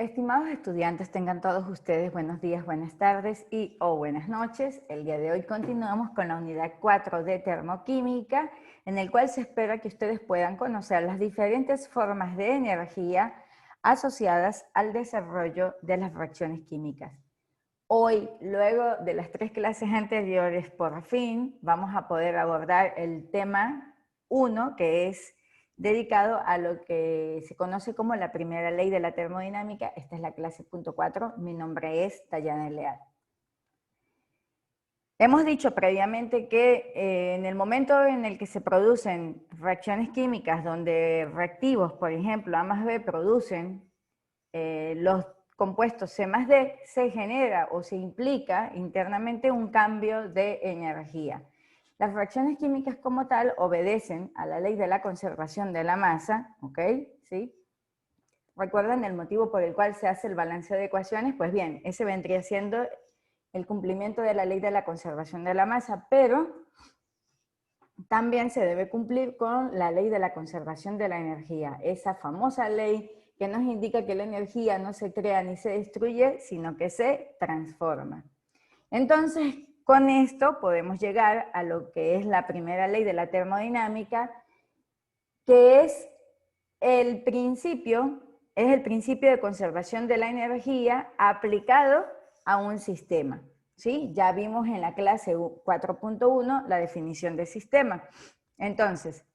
Estimados estudiantes, tengan todos ustedes buenos días, buenas tardes o buenas noches. El día de hoy continuamos con la unidad 4 de termoquímica, en el cual se espera que ustedes puedan conocer las diferentes formas de energía asociadas al desarrollo de las reacciones químicas. Hoy, luego de las 3 clases anteriores, por fin vamos a poder abordar el tema 1, que es dedicado a lo que se conoce como la primera ley de la termodinámica. Esta es la clase punto 4. Mi nombre es Dayana Leal. Hemos dicho previamente que en el momento en el que se producen reacciones químicas donde reactivos, por ejemplo, A más B producen los compuestos C más D, se genera o se implica internamente un cambio de energía. Las reacciones químicas como tal obedecen a la ley de la conservación de la masa, ¿ok? ¿Sí? ¿Recuerdan el motivo por el cual se hace el balanceo de ecuaciones? Pues bien, ese vendría siendo el cumplimiento de la ley de la conservación de la masa, pero también se debe cumplir con la ley de la conservación de la energía, esa famosa ley que nos indica que la energía no se crea ni se destruye, sino que se transforma. Entonces, con esto podemos llegar a lo que es la primera ley de la termodinámica, que es el principio de conservación de la energía aplicado a un sistema. ¿Sí? Ya vimos en la clase 4.1 la definición de sistema. Entonces,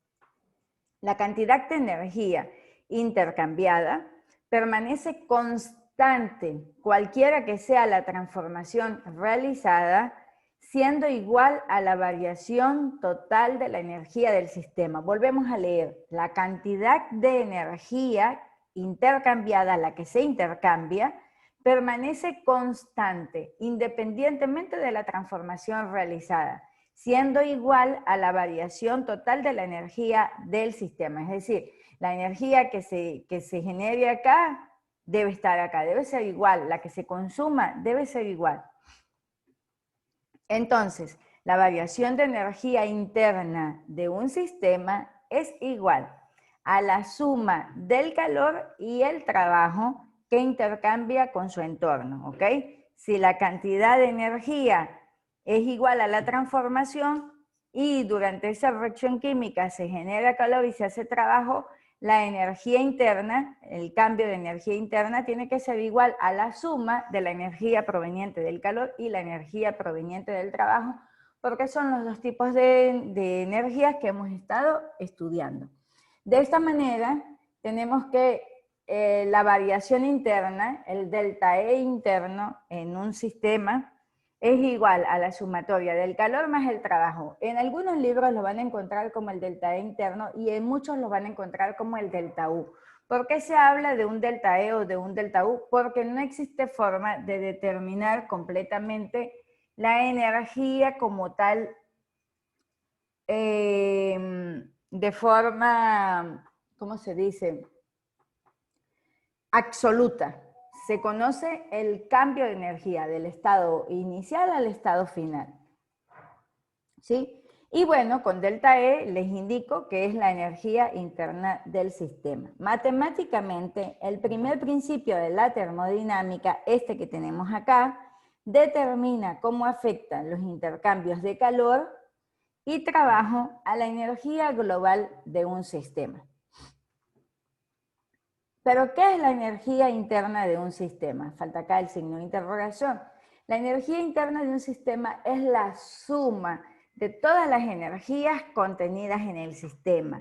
la cantidad de energía intercambiada permanece constante, cualquiera que sea la transformación realizada, siendo igual a la variación total de la energía del sistema. Volvemos a leer, la cantidad de energía intercambiada, la que se intercambia, permanece constante, independientemente de la transformación realizada, siendo igual a la variación total de la energía del sistema. Es decir, la energía que se genere acá debe estar acá, debe ser igual, la que se consuma debe ser igual. Entonces, la variación de energía interna de un sistema es igual a la suma del calor y el trabajo que intercambia con su entorno, ¿ok? Si la cantidad de energía es igual a la transformación y durante esa reacción química se genera calor y se hace trabajo, la energía interna, el cambio de energía interna tiene que ser igual a la suma de la energía proveniente del calor y la energía proveniente del trabajo, porque son los dos tipos de energías que hemos estado estudiando. De esta manera, tenemos que la variación interna, el delta E interno en un sistema, es igual a la sumatoria del calor más el trabajo. En algunos libros lo van a encontrar como el delta E interno y en muchos lo van a encontrar como el delta U. ¿Por qué se habla de un delta E o de un delta U? Porque no existe forma de determinar completamente la energía como tal de forma, ¿cómo se dice?, absoluta. Se conoce el cambio de energía del estado inicial al estado final. ¿Sí? Y bueno, con delta E les indico que es la energía interna del sistema. Matemáticamente, el primer principio de la termodinámica, este que tenemos acá, determina cómo afectan los intercambios de calor y trabajo a la energía global de un sistema. ¿Pero qué es la energía interna de un sistema? Falta acá el signo de interrogación. La energía interna de un sistema es la suma de todas las energías contenidas en el sistema.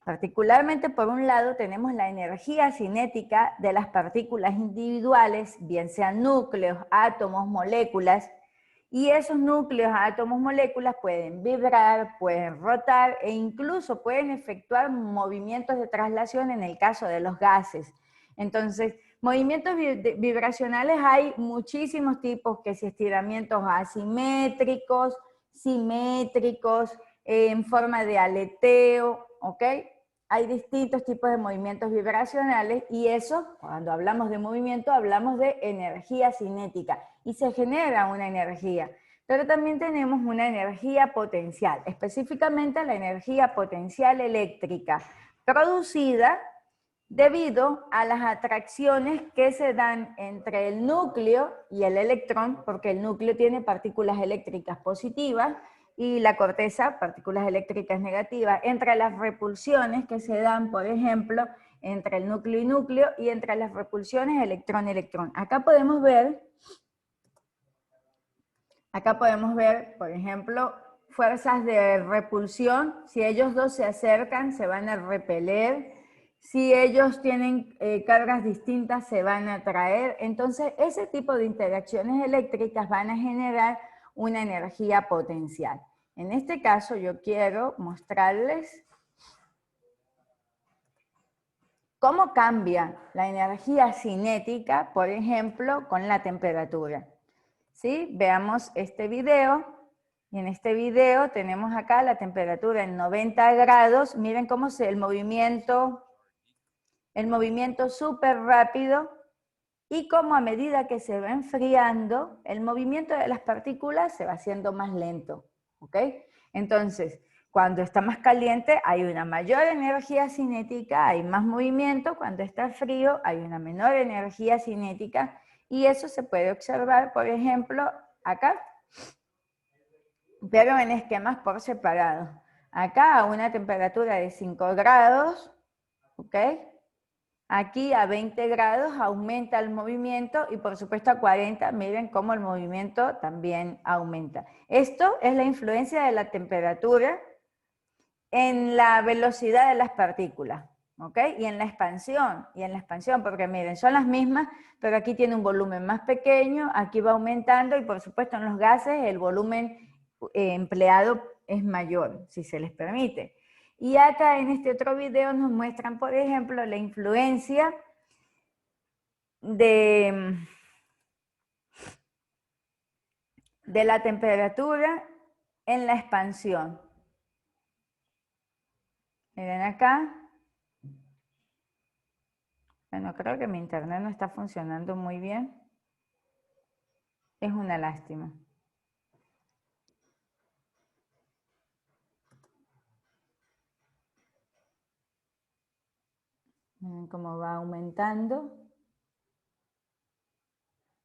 Particularmente, por un lado, tenemos la energía cinética de las partículas individuales, bien sean núcleos, átomos, moléculas, y esos núcleos, átomos, moléculas pueden vibrar, pueden rotar e incluso pueden efectuar movimientos de traslación en el caso de los gases. Entonces, movimientos vibracionales hay muchísimos tipos, que si estiramientos asimétricos, simétricos, en forma de aleteo, ¿ok? Hay distintos tipos de movimientos vibracionales y eso, cuando hablamos de movimiento, hablamos de energía cinética y se genera una energía. Pero también tenemos una energía potencial, específicamente la energía potencial eléctrica, producida debido a las atracciones que se dan entre el núcleo y el electrón, porque el núcleo tiene partículas eléctricas positivas y la corteza partículas eléctricas negativas, entre las repulsiones que se dan, por ejemplo, entre el núcleo y núcleo, y entre las repulsiones electrón-electrón. Acá podemos ver, por ejemplo, fuerzas de repulsión. Si ellos dos se acercan, se van a repeler. Si ellos tienen cargas distintas, se van a atraer. Entonces, ese tipo de interacciones eléctricas van a generar una energía potencial. En este caso, yo quiero mostrarles cómo cambia la energía cinética, por ejemplo, con la temperatura. ¿Sí? Veamos este video. Y en este video tenemos acá la temperatura en 90 grados. Miren cómo el movimiento súper rápido, y cómo a medida que se va enfriando, el movimiento de las partículas se va haciendo más lento. ¿Ok? Entonces, cuando está más caliente hay una mayor energía cinética, hay más movimiento. Cuando está frío hay una menor energía cinética, y eso se puede observar, por ejemplo, acá, pero en esquemas por separado. Acá a una temperatura de 5 grados, ¿ok? Aquí a 20 grados aumenta el movimiento, y por supuesto a 40, miren cómo el movimiento también aumenta. Esto es la influencia de la temperatura en la velocidad de las partículas, ¿ok? Y en la expansión, porque miren, son las mismas, pero aquí tiene un volumen más pequeño, aquí va aumentando, y por supuesto en los gases el volumen empleado es mayor, si se les permite. Y acá en este otro video nos muestran, por ejemplo, la influencia de la temperatura en la expansión. Miren acá. Bueno, creo que mi internet no está funcionando muy bien. Es una lástima. Miren cómo va aumentando.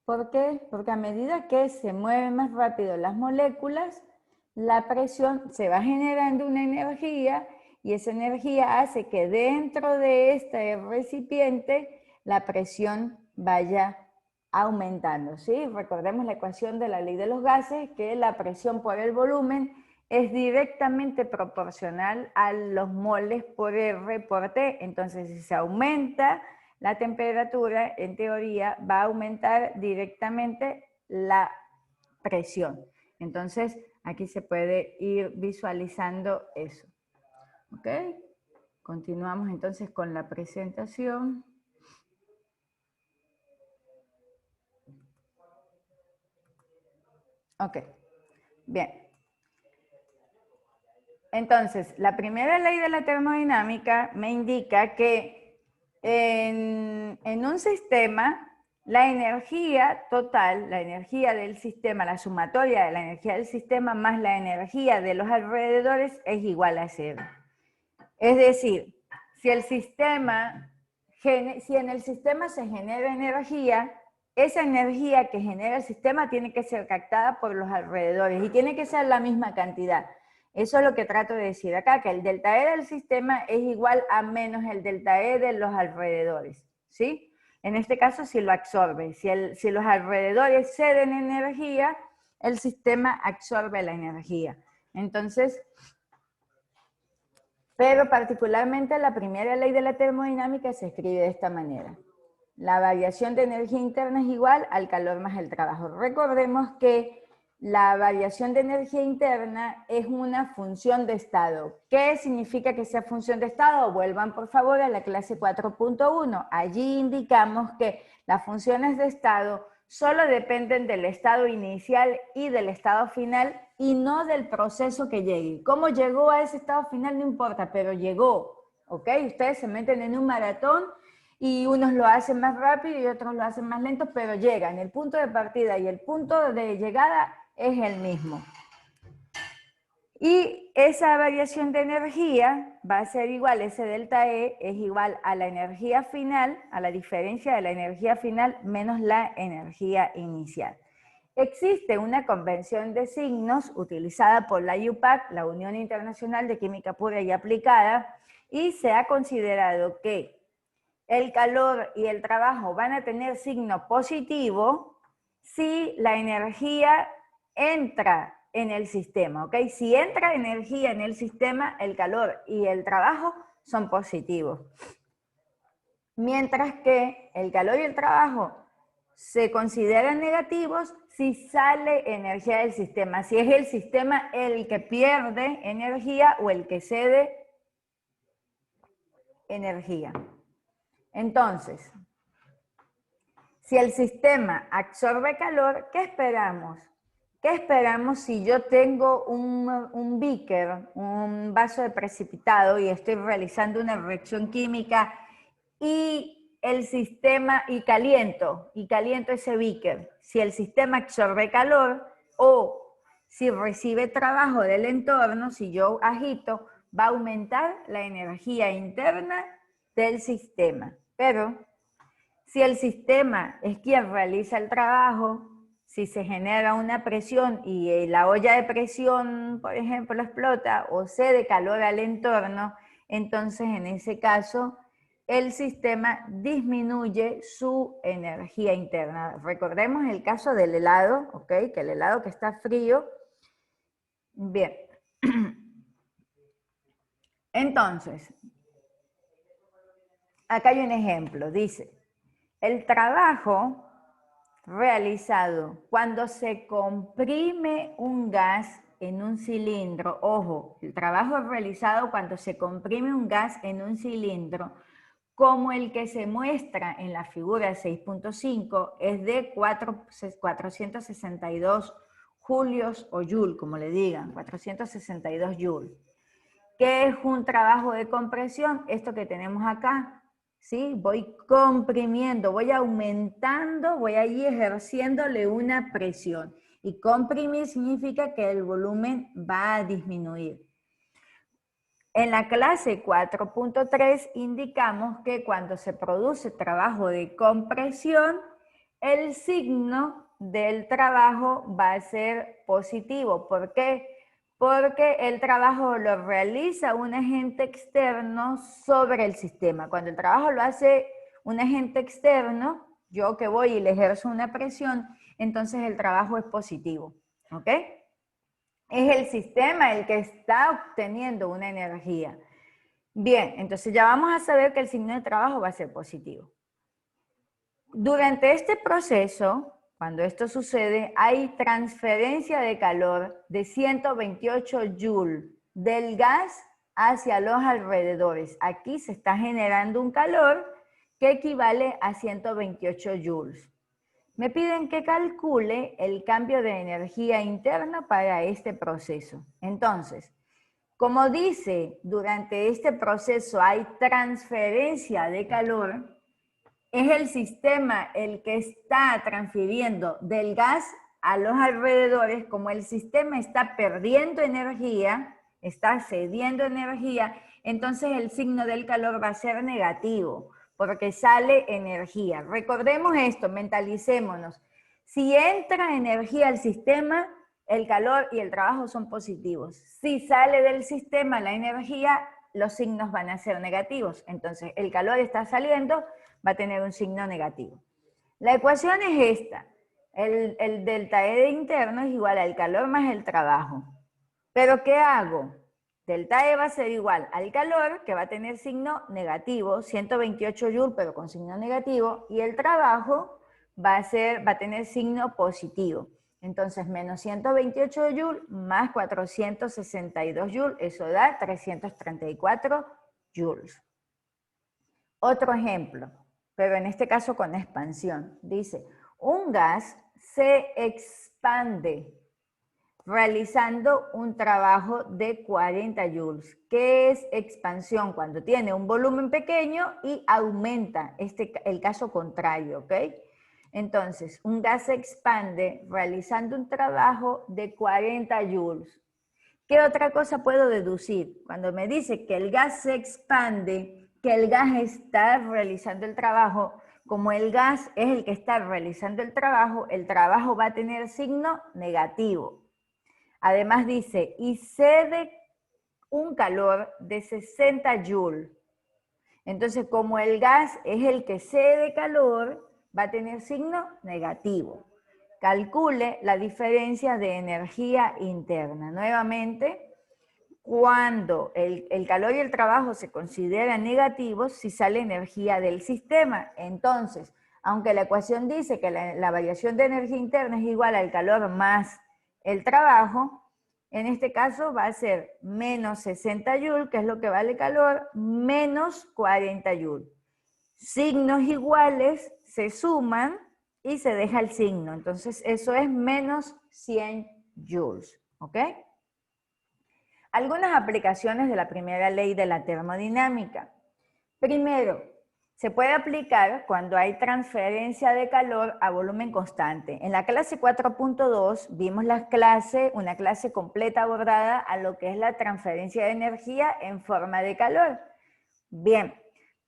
¿Por qué? Porque a medida que se mueven más rápido las moléculas, la presión se va generando una energía, y esa energía hace que dentro de este recipiente la presión vaya aumentando, ¿sí? Recordemos la ecuación de la ley de los gases, que la presión por el volumen es directamente proporcional a los moles por R por T. Entonces, si se aumenta la temperatura, en teoría, va a aumentar directamente la presión. Entonces, aquí se puede ir visualizando eso. ¿Ok? Continuamos entonces con la presentación. Ok, bien. Entonces, la primera ley de la termodinámica me indica que en un sistema, la energía total, la energía del sistema, la sumatoria de la energía del sistema más la energía de los alrededores es igual a cero. Es decir, si en el sistema se genera energía, esa energía que genera el sistema tiene que ser captada por los alrededores, y tiene que ser la misma cantidad. Eso es lo que trato de decir acá, que el delta E del sistema es igual a menos el delta E de los alrededores, ¿sí? En este caso, si lo absorbe. Si los alrededores ceden energía, el sistema absorbe la energía. Entonces, pero particularmente la primera ley de la termodinámica se escribe de esta manera. La variación de energía interna es igual al calor más el trabajo. Recordemos que la variación de energía interna es una función de estado. ¿Qué significa que sea función de estado? Vuelvan por favor a la clase 4.1. Allí indicamos que las funciones de estado solo dependen del estado inicial y del estado final, y no del proceso que llegue. ¿Cómo llegó a ese estado final? No importa, pero llegó. ¿Ok? Ustedes se meten en un maratón y unos lo hacen más rápido y otros lo hacen más lento, pero llegan. El punto de partida y el punto de llegada es el mismo. Y esa variación de energía va a ser igual, ese delta E es igual a la energía final, a la diferencia de la energía final menos la energía inicial. Existe una convención de signos utilizada por la UPAC, la Unión Internacional de Química Pura y Aplicada, y se ha considerado que el calor y el trabajo van a tener signo positivo si la energía entra en el sistema, ¿ok? Si entra energía en el sistema, el calor y el trabajo son positivos. Mientras que el calor y el trabajo se consideran negativos si sale energía del sistema, si es el sistema el que pierde energía o el que cede energía. Entonces, si el sistema absorbe calor, ¿qué esperamos? ¿Qué esperamos si yo tengo un beaker, un vaso de precipitado y estoy realizando una reacción química y el sistema, y caliento ese beaker? Si el sistema absorbe calor o si recibe trabajo del entorno, si yo agito, va a aumentar la energía interna del sistema. Pero si el sistema es quien realiza el trabajo, si se genera una presión y la olla de presión, por ejemplo, explota o cede calor al entorno, entonces en ese caso el sistema disminuye su energía interna. Recordemos el caso del helado, ¿ok? Que el helado que está frío. Bien. Entonces, acá hay un ejemplo. Dice, el trabajo realizado cuando se comprime un gas en un cilindro. Ojo, el trabajo es realizado cuando se comprime un gas en un cilindro, como el que se muestra en la figura 6.5, es de 462 julios o joule, como le digan, 462 joule. ¿Qué es un trabajo de compresión? Esto que tenemos acá, ¿sí? Voy comprimiendo, voy aumentando, voy ahí ejerciéndole una presión. Y comprimir significa que el volumen va a disminuir. En la clase 4.3 indicamos que cuando se produce trabajo de compresión, el signo del trabajo va a ser positivo. ¿Por qué? Porque el trabajo lo realiza un agente externo sobre el sistema. Cuando el trabajo lo hace un agente externo, yo que voy y le ejerzo una presión, entonces el trabajo es positivo. ¿Ok? Es el sistema el que está obteniendo una energía. Bien, entonces ya vamos a saber que el signo de trabajo va a ser positivo. Durante este proceso, cuando esto sucede, hay transferencia de calor de 128 joules del gas hacia los alrededores. Aquí se está generando un calor que equivale a 128 joules. Me piden que calcule el cambio de energía interna para este proceso. Entonces, como dice, durante este proceso hay transferencia de calor, es el sistema el que está transfiriendo del gas a los alrededores. Como el sistema está perdiendo energía, está cediendo energía, entonces el signo del calor va a ser negativo, porque sale energía. Recordemos esto, mentalicémonos. Si entra energía al sistema, el calor y el trabajo son positivos. Si sale del sistema la energía, los signos van a ser negativos. Entonces, el calor está saliendo, va a tener un signo negativo. La ecuación es esta. El delta E de interno es igual al calor más el trabajo. ¿Pero qué hago? Delta E va a ser igual al calor, que va a tener signo negativo, 128 joules, pero con signo negativo, y el trabajo va a tener signo positivo. Entonces, menos 128 joules más 462 joules, eso da 334 joules. Otro ejemplo, pero en este caso con expansión. Dice, un gas se expande realizando un trabajo de 40 joules. ¿Qué es expansión? Cuando tiene un volumen pequeño y aumenta, el caso contrario, ¿ok? Entonces, un gas se expande realizando un trabajo de 40 joules. ¿Qué otra cosa puedo deducir? Cuando me dice que el gas se expande, que el gas está realizando el trabajo, como el gas es el que está realizando el trabajo va a tener signo negativo. Además dice, y cede un calor de 60 joules. Entonces, como el gas es el que cede calor, va a tener signo negativo. Calcule la diferencia de energía interna. Nuevamente, cuando el calor y el trabajo se consideran negativos, si sale energía del sistema. Entonces, aunque la ecuación dice que la variación de energía interna es igual al calor más el trabajo, en este caso va a ser menos 60 joules, que es lo que vale calor, menos 40 joules. Signos iguales se suman y se deja el signo. Entonces, eso es menos 100 joules. ¿Ok? Algunas aplicaciones de la primera ley de la termodinámica. Primero, se puede aplicar cuando hay transferencia de calor a volumen constante. En la clase 4.2 vimos una clase completa abordada a lo que es la transferencia de energía en forma de calor. Bien,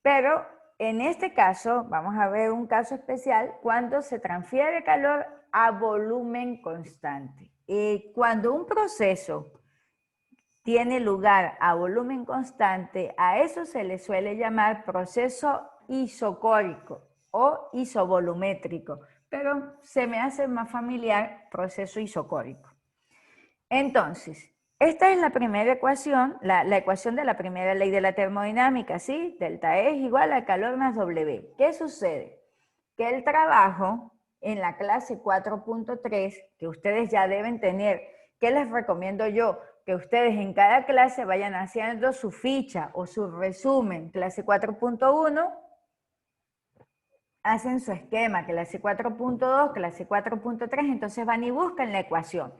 pero en este caso vamos a ver un caso especial cuando se transfiere calor a volumen constante. Cuando un proceso tiene lugar a volumen constante, a eso se le suele llamar proceso isocórico o isovolumétrico, pero se me hace más familiar proceso isocórico. Entonces, esta es la primera ecuación, la ecuación de la primera ley de la termodinámica, ¿sí? Delta E es igual a calor más W. ¿Qué sucede? Que el trabajo en la clase 4.3, que ustedes ya deben tener, ¿qué les recomiendo yo? Que ustedes en cada clase vayan haciendo su ficha o su resumen. Clase 4.1, hacen su esquema, clase 4.2, clase 4.3, entonces van y buscan la ecuación.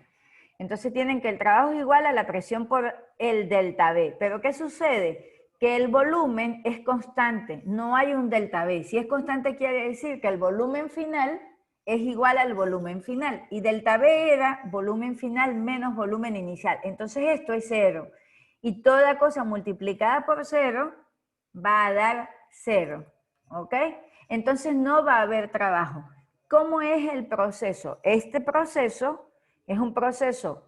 Entonces tienen que el trabajo es igual a la presión por el delta B. ¿Pero qué sucede? Que el volumen es constante, no hay un delta B. Si es constante quiere decir que el volumen final es igual al volumen final. Y delta B era volumen final menos volumen inicial. Entonces esto es cero. Y toda cosa multiplicada por cero va a dar cero. ¿Ok? Entonces no va a haber trabajo. ¿Cómo es el proceso? Este proceso es un proceso,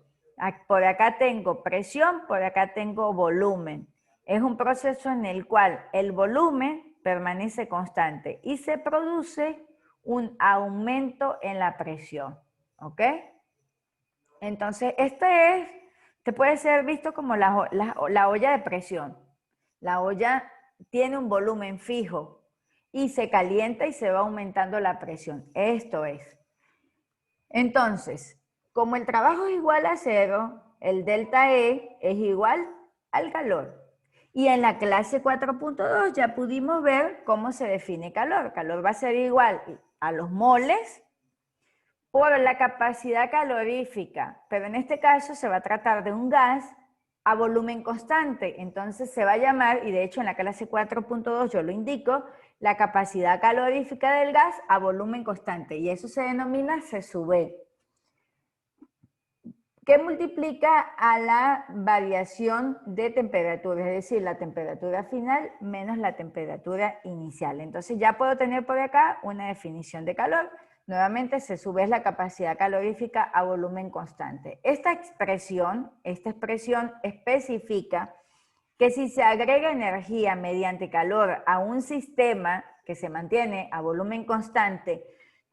por acá tengo presión, por acá tengo volumen. Es un proceso en el cual el volumen permanece constante y se produce un aumento en la presión. ¿Ok? Entonces, este puede ser visto como la olla de presión. La olla tiene un volumen fijo y se calienta y se va aumentando la presión. Esto es. Entonces, como el trabajo es igual a cero, el delta E es igual al calor. Y en la clase 4.2 ya pudimos ver cómo se define calor. Calor va a ser igual a los moles por la capacidad calorífica, pero en este caso se va a tratar de un gas a volumen constante, entonces se va a llamar, y de hecho en la clase 4.2 yo lo indico, la capacidad calorífica del gas a volumen constante, y eso se denomina C sub E, que multiplica a la variación de temperatura, es decir, la temperatura final menos la temperatura inicial. Entonces ya puedo tener por acá una definición de calor. Nuevamente se sube la capacidad calorífica a volumen constante. Esta expresión especifica que si se agrega energía mediante calor a un sistema que se mantiene a volumen constante,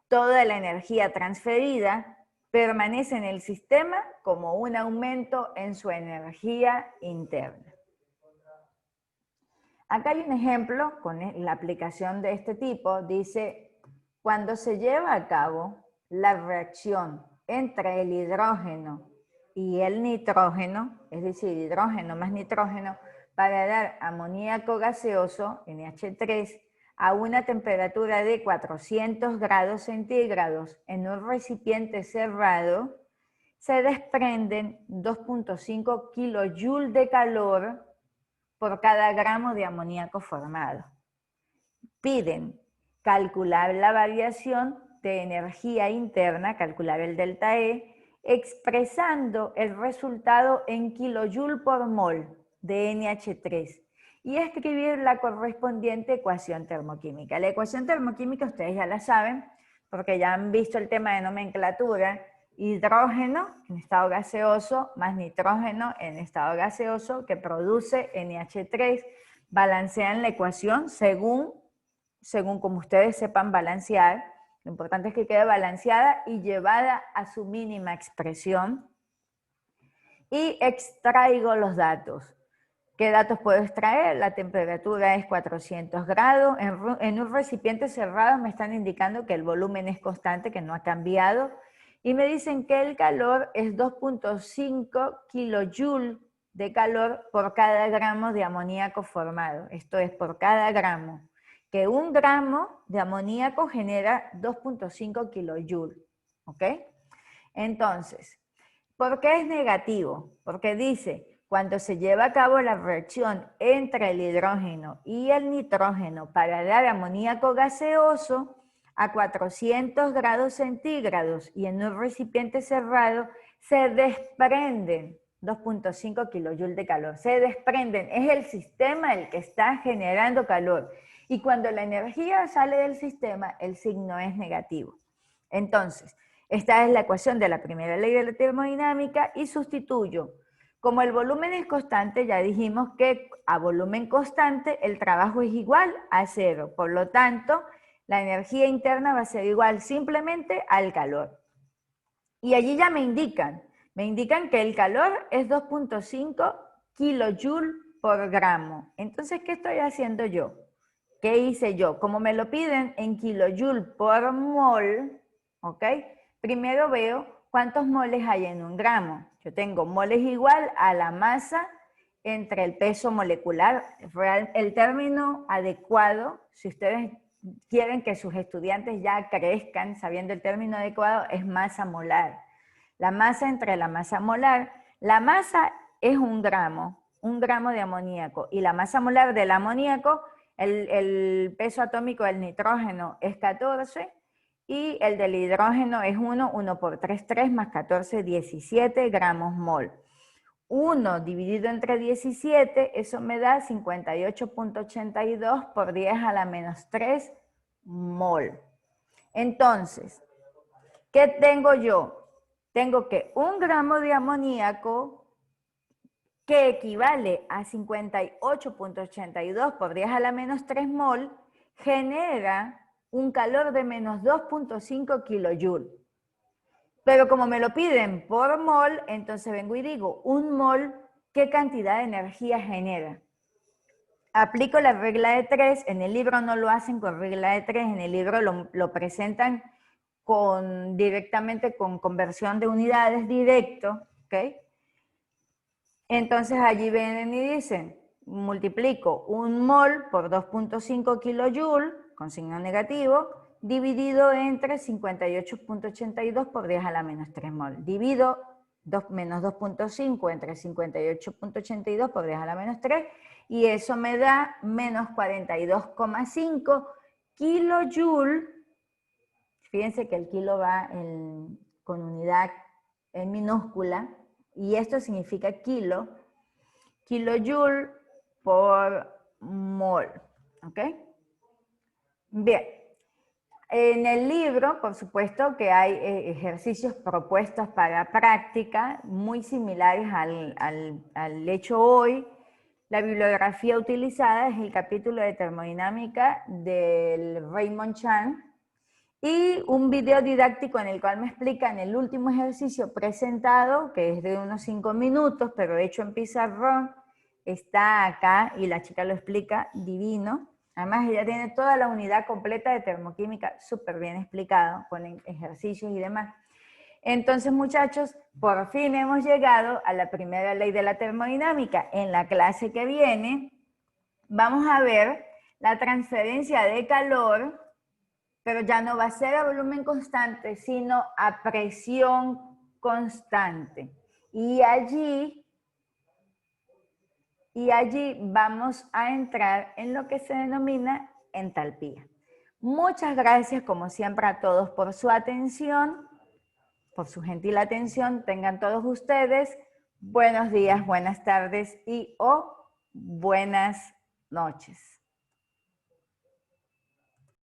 toda la energía transferida permanece en el sistema como un aumento en su energía interna. Acá hay un ejemplo con la aplicación de este tipo. Dice, cuando se lleva a cabo la reacción entre el hidrógeno y el nitrógeno, es decir, hidrógeno más nitrógeno, para dar amoníaco gaseoso, NH3, a una temperatura de 400 grados centígrados en un recipiente cerrado, se desprenden 2.5 kilojoules de calor por cada gramo de amoníaco formado. Piden calcular la variación de energía interna, calcular el delta E, expresando el resultado en kilojoule por mol de NH3 y escribir la correspondiente ecuación termoquímica. La ecuación termoquímica ustedes ya la saben, porque ya han visto el tema de nomenclatura: hidrógeno en estado gaseoso más nitrógeno en estado gaseoso que produce NH3. Balancean la ecuación según como ustedes sepan balancear. Lo importante es que quede balanceada y llevada a su mínima expresión. Y extraigo los datos. ¿Qué datos puedo extraer? La temperatura es 400 grados. En un recipiente cerrado me están indicando que el volumen es constante, que no ha cambiado. Y me dicen que el calor es 2.5 kilojoule de calor por cada gramo de amoníaco formado. Esto es por cada gramo. Que un gramo de amoníaco genera 2.5 kilojoule. ¿Ok? Entonces, ¿por qué es negativo? Porque dice, cuando se lleva a cabo la reacción entre el hidrógeno y el nitrógeno para dar amoníaco gaseoso a 400 grados centígrados y en un recipiente cerrado, se desprenden 2.5 kilojoules de calor. Se desprenden, es el sistema el que está generando calor. Y cuando la energía sale del sistema, el signo es negativo. Entonces, esta es la ecuación de la primera ley de la termodinámica y sustituyo. Como el volumen es constante, ya dijimos que a volumen constante el trabajo es igual a cero. Por lo tanto, la energía interna va a ser igual simplemente al calor. Y allí ya me indican que el calor es 2.5 kilojoule por gramo. Entonces, ¿qué estoy haciendo yo? ¿Qué hice yo? Como me lo piden en kilojoule por mol, ¿ok? Primero veo cuántos moles hay en un gramo. Yo tengo moles igual a la masa entre el peso molecular. El término adecuado, si ustedes quieren que sus estudiantes ya crezcan sabiendo el término adecuado, es masa molar. La masa entre la masa molar. La masa es un gramo de amoníaco. Y la masa molar del amoníaco, el peso atómico del nitrógeno es 14 y el del hidrógeno es 1 por 3, 3 más 14, 17 gramos mol. 1 dividido entre 17, eso me da 58.82 por 10 a la menos 3 mol. Entonces, ¿qué tengo yo? Tengo que 1 gramo de amoníaco, que equivale a 58.82 por 10 a la menos 3 mol, genera un calor de menos 2.5 kilojoule. Pero como me lo piden por mol, entonces vengo y digo, 1 mol, ¿qué cantidad de energía genera? Aplico la regla de 3, en el libro no lo hacen con regla de 3, en el libro lo presentan directamente con conversión de unidades directo, ¿ok? Entonces allí vienen y dicen, multiplico 1 mol por 2.5 kilojoule, con signo negativo, dividido entre 58.82 por 10 a la menos 3 mol. Divido menos 2.5 entre 58.82 por 10 a la menos 3, y eso me da menos 42,5 kilojoule. Fíjense que el kilo va con unidad en minúscula, y esto significa kilojoule por mol, ¿ok? Bien, en el libro, por supuesto, que hay ejercicios propuestos para práctica muy similares al hecho hoy. La bibliografía utilizada es el capítulo de termodinámica del Raymond Chan y un video didáctico en el cual me explican el último ejercicio presentado, que es de unos 5 minutos, pero hecho en pizarrón. Está acá y la chica lo explica divino. Además, ella tiene toda la unidad completa de termoquímica súper bien explicado, con ejercicios y demás. Entonces, muchachos, por fin hemos llegado a la primera ley de la termodinámica. En la clase que viene vamos a ver la transferencia de calor, pero ya no va a ser a volumen constante, sino a presión constante. Y allí vamos a entrar en lo que se denomina entalpía. Muchas gracias, como siempre, a todos por su atención. por su gentil atención. Tengan todos ustedes buenos días, buenas tardes y o buenas noches.